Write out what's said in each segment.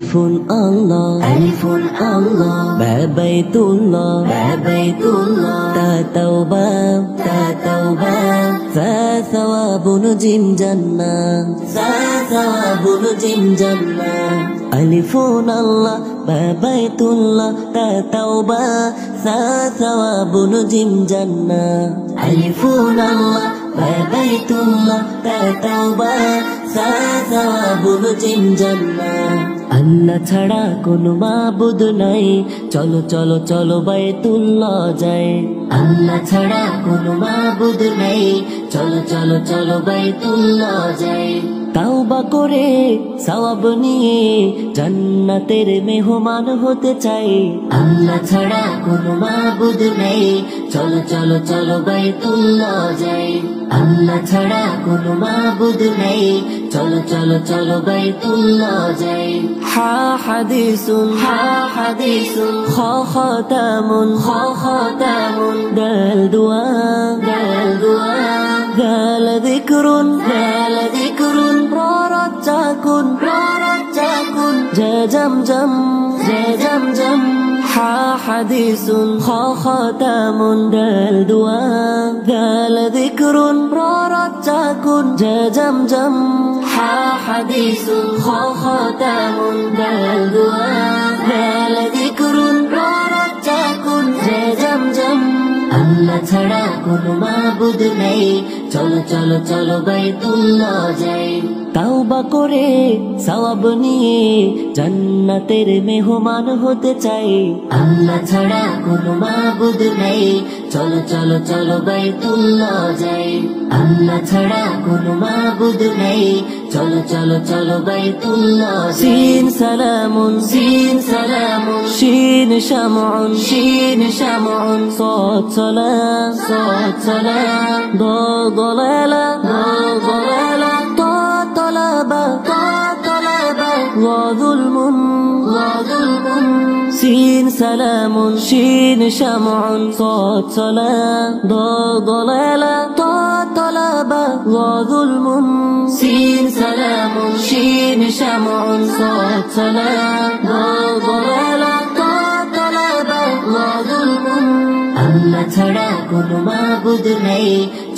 الله ألف الله بيت الله تا توبة ثواب نجم جنة ألف الله بيت الله تا توبة ثواب نجم جنة ألف الله بيت الله تا توبة ثواب نجم جنة আল্লাহ ছাড়া কোনো মাবুদ নাই চলো চলো চলো বাইতুল্লাহ যাই আল্লাহ ছাড়া কোনো মাবুদ নাই চলো চলো চলো বাইতুল্লাহ যাই তাওবা করে সওয়াব নিয়ে জান্নাতের মেহমান হতে চাই আল্লাহ ছাড়া কোনো মাবুদ নাই চলো চলো চলো বাইতুল্লাহ যাই আল্লাহ ছাড়া কোনো মাবুদ নাই চলো চলো চলো বাইতুল্লাহ যাই হা হাদিসুন খা খাতামুন দাল দুআ দাল যিকরুন ররাজ্জাকুন জামজম হা হাদিসুন খা খাতামুন দাল দুআ দাল যিকরুন ররাজ্জাকুন জামজম হা হাদিসুন খা খাতামুন দাল দুআ দাল যিকরুন ররাজ্জাকুন জামজম আল্লাহ ছাড়া কোনো মাবুদ নাই চলো চলো চলো বাইতুল্লাহ যাই তাওবা করে সওয়াব নিয়ে জান্নাতের মেহমান হতে চাই আল্লাহ ছাড়া কোনো মাবুদ নাই চলো চলো চলো বাইতুল্লাহ যাই আল্লাহ ছাড়া কোনো মাবুদ নাই চলো চলো চলো বাইতুল্লাহ সিন সালামুন শিন শামউন صاد صلاة ضلالة طلبة وظلم سين سلام شين شمع صاد صلاة ضلالة طلبة وظلم سين سلام شين شمع صاد صلاة ضلالة طلبة وظلم আল্লাহ ছাড়া কোনো মাবুদ নাই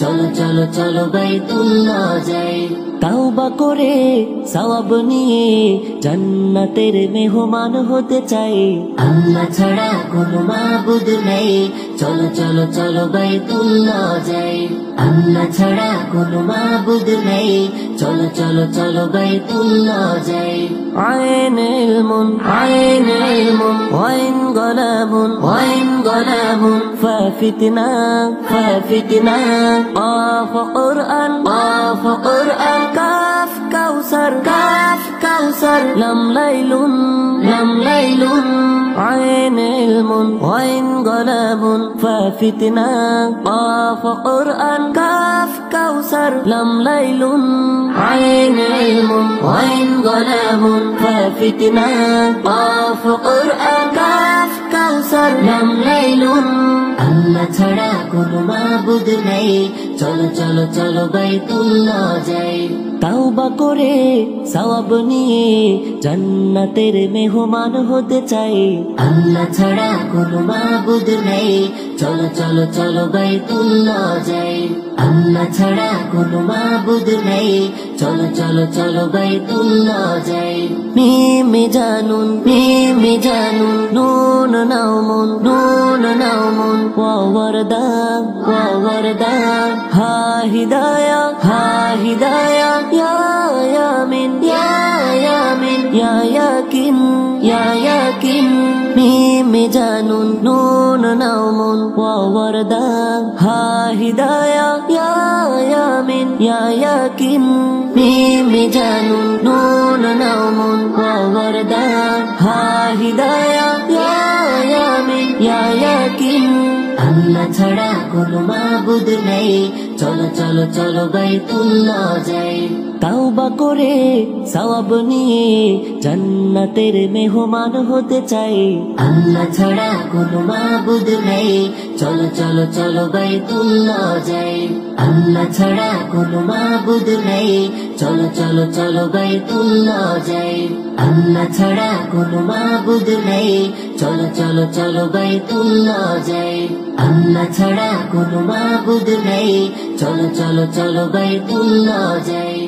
চলো চলো চলো বাইতুল্লাহ যাই তাওবা করে সওয়াব নিয়ে জান্নাতের মেহমান হতে চাই আল্লাহ ছাড়া কোনো মাবুদ নাই চলো চলো চলো বাইতুল্লাহ যাই আল্লাহ ছাড়া কোনো মাবুদ নাই চলো চলো চলো বাইতুল্লাহ যাই আইন ইলমুন ওয়াইন গলামুন ফাফিতনা قاف قرآن كاف كوثر لم ليل عين علم وعين قلم ففتنا قاف قرآن كاف كوثر لم ليل عين علم وعين قلم ففتنا قاف قرآن كاف كوثر لم ليل আল্লাহ ছাড়া কোনো মাবুদ নাই চলো চলো চলো বাইতুল্লাহ যাই তাওবা করে সওয়াব নিয়ে জান্নাতের মেহমান হতে চাই আল্লাহ ছাড়া কোনো মাবুদ নাই চলো চলো চলো বাইতুল্লাহ যাই আল্লাহ ছাড়া কোনো মাবুদ নাই চলো চলো চলো বাইতুল্লাহ যাই মিমে জানুন নুন নাউমুন ওয়ারদা হা হিদায়া ইয়া ইয়ামিন ইয়া ইয়াকিন মিমে জানুন নুন নাউমুন ওয়ারদা হা হিদায়া ইয়া ইয়ামিন ইয়া ইয়াকিন মিমে জানুন নুন নাউমুন ওয়ারদা হা হিদায়া ইয়া ইয়ামিন ইয়া ইয়াকিন আল্লাহ ছাড়া কোনো মাবুদ নাই চলো চলো চলো বাইতুল্লাহ যাই তাওবা করে সওয়াব নিয়ে জান্নাতের মেহমান হতে চাই আল্লাহ ছাড়া কোনো মাবুদ নাই চলো চলো চলো বাইতুল্লাহ যাই আল্লাহ ছাড়া কোনো মাবুদ নেই চলো চলো চলো বাইতুল্লাহ যাই আল্লাহ ছাড়া কোনো মাবুদ নেই চলো চলো চলো বাইতুল্লাহ যাই আল্লাহ ছাড়া কোনো মাবুদ নেই চলো চলো চলো বাইতুল্লাহ যাই